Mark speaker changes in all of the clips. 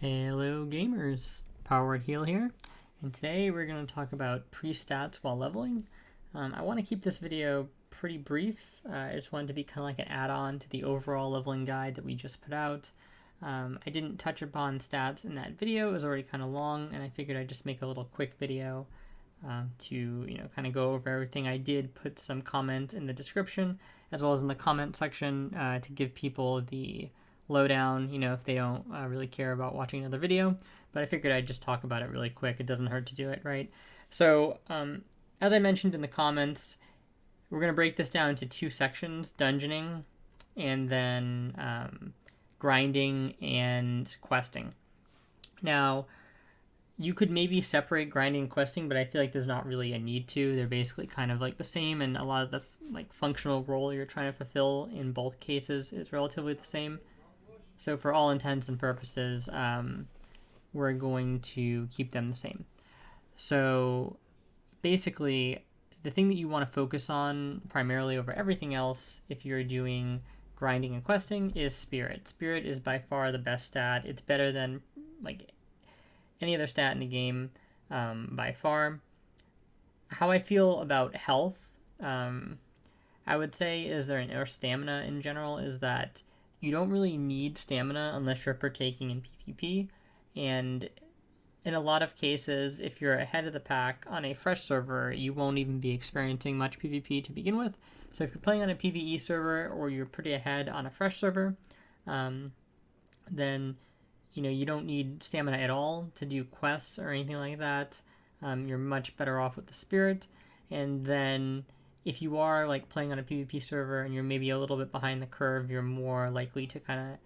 Speaker 1: Hello gamers, Powered Heal here, and today we're going to talk about pre-stats while leveling. I want to keep this video pretty brief. I just wanted to be kind of like an add-on to the overall leveling guide that we just put out. I didn't touch upon stats in that video, it was already kind of long, and I figured I'd just make a little quick video to kind of go over everything. I did put some comments in the description as well as in the comment section to give people the lowdown, if they don't really care about watching another video. But I figured I'd just talk about it really quick. It doesn't hurt to do it, right? So, as I mentioned in the comments, we're going to break this down into two sections, dungeoning and then grinding and questing. Now, you could maybe separate grinding and questing, but I feel like there's not really a need to. They're basically kind of like the same, and a lot of the functional role you're trying to fulfill in both cases is relatively the same. So for all intents and purposes, we're going to keep them the same. So basically, the thing that you want to focus on primarily over everything else if you're doing grinding and questing is spirit. Spirit is by far the best stat. It's better than any other stat in the game by far. How I feel about health, I would say, or stamina in general, is that you don't really need stamina unless you're partaking in PvP, and in a lot of cases, if you're ahead of the pack on a fresh server, you won't even be experiencing much PvP to begin with. So if you're playing on a PvE server or you're pretty ahead on a fresh server, then you don't need stamina at all to do quests or anything like that. You're much better off with the spirit. And then if you are playing on a PvP server and you're maybe a little bit behind the curve, you're more likely to kind of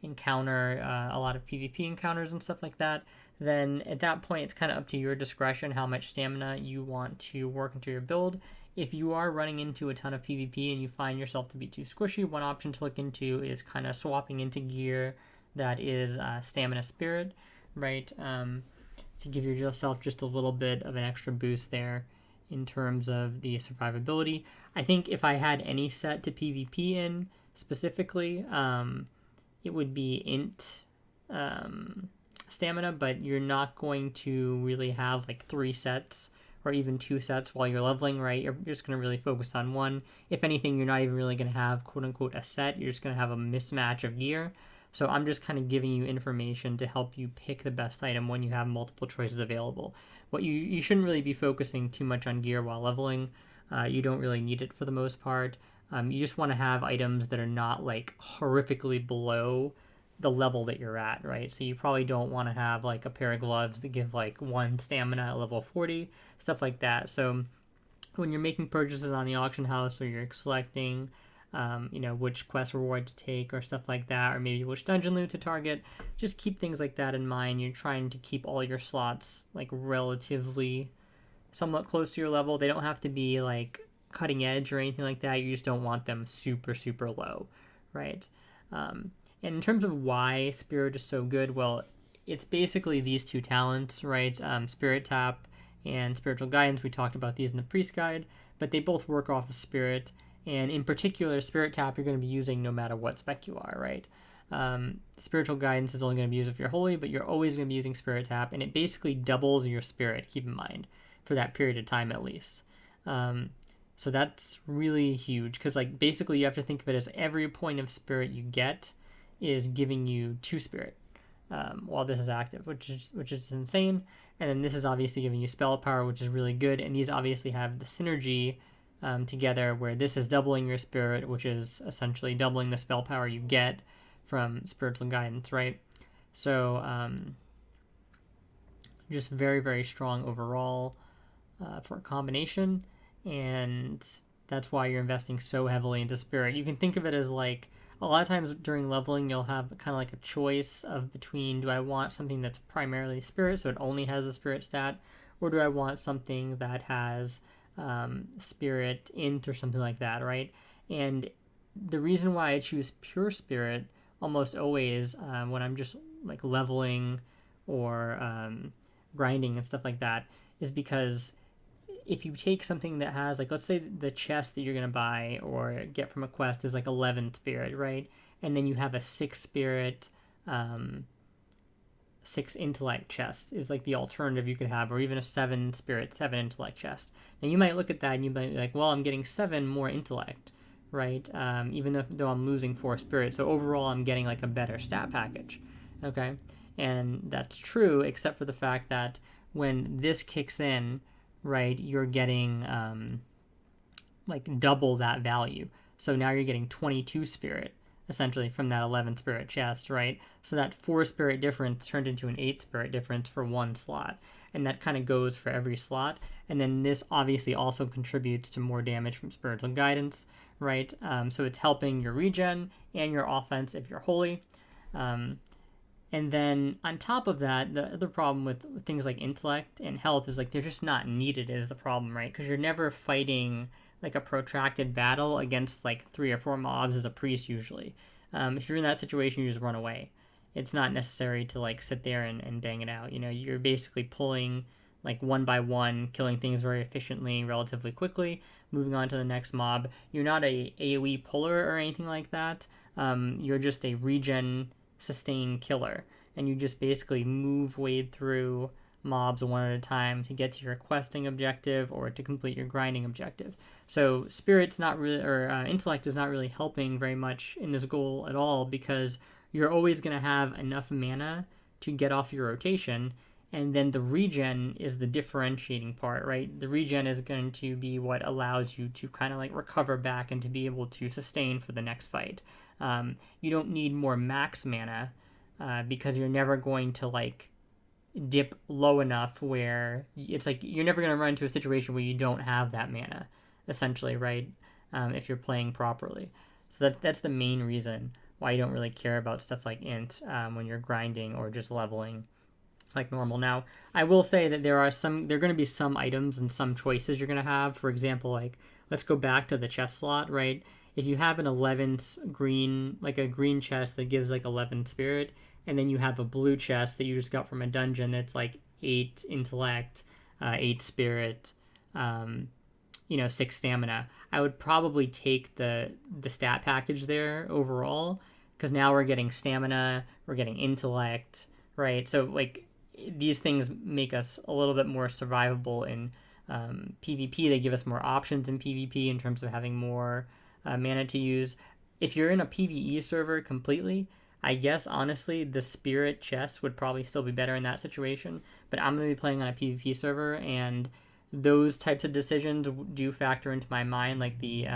Speaker 1: encounter a lot of PvP encounters and stuff like that. Then at that point, it's kind of up to your discretion how much stamina you want to work into your build. If you are running into a ton of PvP and you find yourself to be too squishy, one option to look into is kind of swapping into gear that is stamina spirit, right? To give yourself just a little bit of an extra boost there in terms of the survivability. I think if I had any set to PvP in specifically, it would be int stamina, but you're not going to really have 3 sets or even 2 sets while you're leveling, right? You're just going to really focus on one. If anything, you're not even really going to have quote-unquote a set. You're just going to have a mismatch of gear. So I'm just kind of giving you information to help you pick the best item when you have multiple choices available. What you shouldn't really be focusing too much on gear while leveling. You don't really need it for the most part. You just want to have items that are not horrifically below the level that you're at, right? So you probably don't want to have a pair of gloves that give 1 stamina at level 40, stuff like that. So when you're making purchases on the auction house or you're selecting which quest reward to take or stuff like that, or maybe which dungeon loot to target, just keep things like that in mind. You're trying to keep all your slots relatively somewhat close to your level. They don't have to be cutting edge or anything like that. You just don't want them super, super low, right? And in terms of why Spirit is so good, well, it's basically these two talents, right? Spirit Tap and Spiritual Guidance. We talked about these in the Priest Guide, but they both work off of Spirit. And in particular, Spirit Tap you're going to be using no matter what spec you are, right? Spiritual Guidance is only going to be used if you're holy, but you're always going to be using Spirit Tap, and it basically doubles your spirit, keep in mind, for that period of time at least. So that's really huge, because basically you have to think of it as every point of spirit you get is giving you 2 spirit while this is active, which is insane. And then this is obviously giving you spell power, which is really good, and these obviously have the synergy together, where this is doubling your spirit, which is essentially doubling the spell power you get from Spiritual Guidance, right? So just very, very strong overall for a combination, and that's why you're investing so heavily into spirit. You can think of it as a lot of times during leveling, you'll have kind of a choice of between, do I want something that's primarily spirit, so it only has the spirit stat, or do I want something that has spirit int or something like that, right? And the reason why I choose pure spirit almost always when I'm just leveling or grinding and stuff like that is because if you take something that has let's say the chest that you're going to buy or get from a quest is 11 spirit, right? And then you have a 6 spirit 6 intellect chest is like the alternative you could have, or even a 7 spirit, 7 intellect chest. Now you might look at that and you might be like, well, I'm getting 7 more intellect, right? Even though I'm losing 4 spirit. So overall, I'm getting like a better stat package, okay? And that's true, except for the fact that when this kicks in, right, you're getting like double that value. So now you're getting 22 spirit essentially from that 11 spirit chest, right? So that 4 spirit difference turned into an 8 spirit difference for one slot. And that kind of goes for every slot. And then this obviously also contributes to more damage from spiritual guidance, right? So it's helping your regen and your offense if you're holy. And then on top of that, the other problem with things like intellect and health is like they're just not needed is the problem, right? Because you're never fighting like a protracted battle against like 3 or 4 mobs as a priest usually. If you're in that situation, you just run away. It's not necessary to like sit there and bang it out. You know, you're basically pulling like one by one, killing things very efficiently, relatively quickly, moving on to the next mob. You're not a AoE puller or anything like that. You're just a regen sustain killer, and you just basically wade through mobs one at a time to get to your questing objective or to complete your grinding objective. So spirit's not really, or intellect is not really helping very much in this goal at all, because you're always going to have enough mana to get off your rotation, and then the regen is the differentiating part, right? The regen is going to be what allows you to kind of like recover back and to be able to sustain for the next fight. You don't need more max mana because you're never going to like dip low enough where it's like you're never going to run into a situation where you don't have that mana, essentially, right? If you're playing properly. So that's the main reason why you don't really care about stuff like int when you're grinding or just leveling like normal. Now, I will say that there are going to be some items and some choices you're going to have. For example, like let's go back to the chest slot, right? If you have an 11 green, like a green chest that gives like 11 spirit, and then you have a blue chest that you just got from a dungeon that's like 8 intellect, 8 spirit, 6 stamina, I would probably take the stat package there overall, because now we're getting stamina, we're getting intellect, right? So like these things make us a little bit more survivable in PvP. They give us more options in PvP in terms of having more mana to use. If you're in a PvE server completely, I guess honestly the spirit chest would probably still be better in that situation, but I'm going to be playing on a PvP server, and those types of decisions do factor into my mind, like the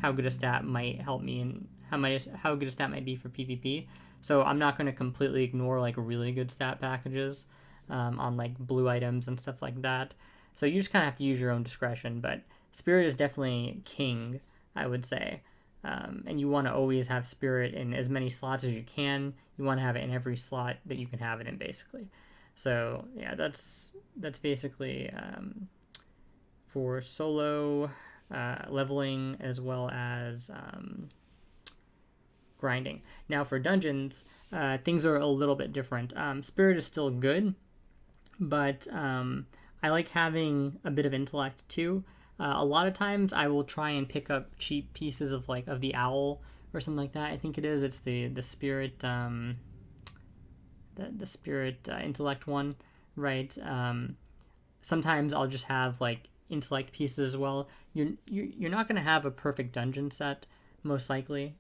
Speaker 1: how good a stat might help me and how good a stat might be for PvP. So I'm not going to completely ignore like really good stat packages on like blue items and stuff like that. So you just kind of have to use your own discretion, but spirit is definitely king, I would say. And you want to always have spirit in as many slots as you can. You want to have it in every slot that you can have it in, basically. So yeah, that's basically for solo leveling as well as grinding. Now for dungeons, things are a little bit different. Spirit is still good, but I like having a bit of intellect too. A lot of times I will try and pick up cheap pieces of the owl or something like that. I think it is. It's the spirit the spirit intellect one, right? Sometimes I'll just have like intellect pieces as well. You're not going to have a perfect dungeon set most likely.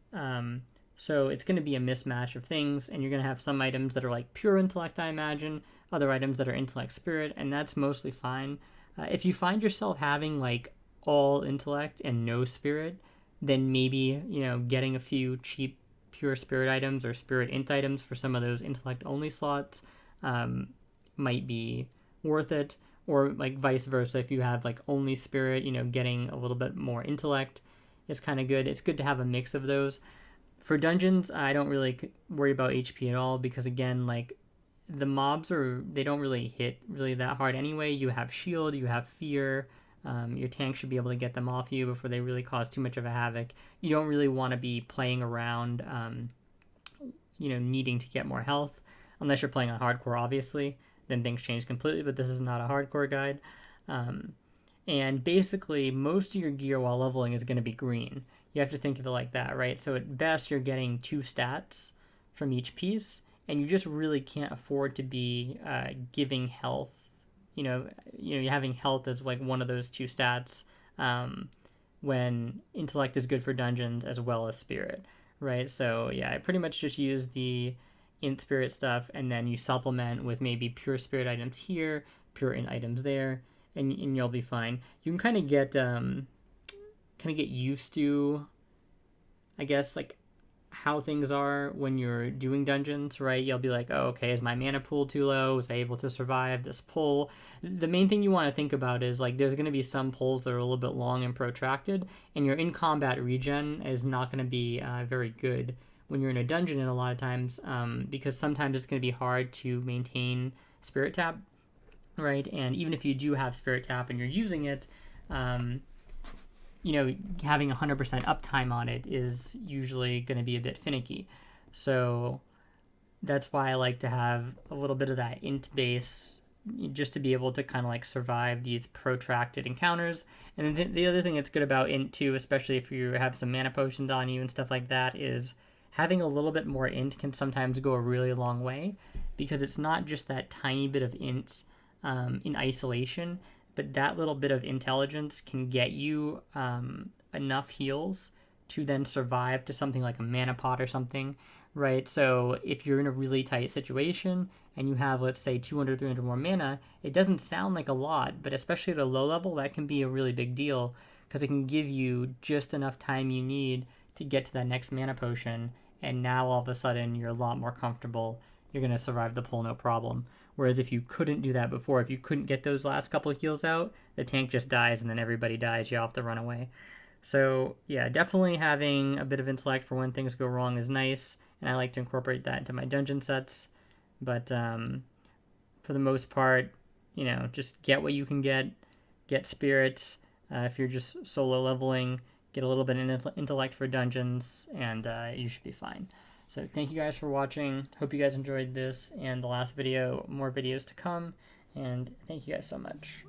Speaker 1: So it's going to be a mismatch of things, and you're going to have some items that are like pure intellect, I imagine, other items that are intellect spirit, and that's mostly fine. If you find yourself having like all intellect and no spirit, then maybe, getting a few cheap pure spirit items or spirit int items for some of those intellect only slots might be worth it. Or like vice versa, if you have like only spirit, getting a little bit more intellect is kind of good. It's good to have a mix of those. For dungeons, I don't really worry about HP at all, because again, like the mobs they don't really hit really that hard anyway. You have shield, you have fear, your tank should be able to get them off you before they really cause too much of a havoc. You don't really want to be playing around, needing to get more health, unless you're playing on hardcore, obviously. Then things change completely, but this is not a hardcore guide. And basically, most of your gear while leveling is going to be green. You have to think of it like that, right? So at best, you're getting 2 stats from each piece, and you just really can't afford to be giving health. You're having health as like one of those two stats, when intellect is good for dungeons as well as spirit, right? So yeah, I pretty much just use the int spirit stuff, and then you supplement with maybe pure spirit items here, pure int items there, and you'll be fine. You can kind of get used to, I guess, like how things are when you're doing dungeons, right? You'll be like, oh, okay, is my mana pool too low? Was I able to survive this pull? The main thing you want to think about is like there's going to be some pulls that are a little bit long and protracted, and your in combat regen is not going to be very good when you're in a dungeon, and a lot of times, because sometimes it's going to be hard to maintain spirit tap, right? And even if you do have spirit tap and you're using it, having 100% uptime on it is usually going to be a bit finicky. So that's why I like to have a little bit of that int base, just to be able to kind of like survive these protracted encounters. And then the other thing that's good about int too, especially if you have some mana potions on you and stuff like that, is having a little bit more int can sometimes go a really long way, because it's not just that tiny bit of int in isolation, but that little bit of intelligence can get you enough heals to then survive to something like a mana pot or something, right? So if you're in a really tight situation and you have, let's say, 200, 300 more mana, it doesn't sound like a lot, but especially at a low level, that can be a really big deal, because it can give you just enough time you need to get to that next mana potion, and now all of a sudden you're a lot more comfortable. You're going to survive the pull no problem. Whereas if you couldn't do that before, if you couldn't get those last couple of heals out, the tank just dies and then everybody dies. You have to run away. So yeah, definitely having a bit of intellect for when things go wrong is nice, and I like to incorporate that into my dungeon sets. But for the most part, just get what you can get spirit. If you're just solo leveling, get a little bit of intellect for dungeons, and you should be fine. So thank you guys for watching. Hope you guys enjoyed this and the last video. More videos to come, and thank you guys so much.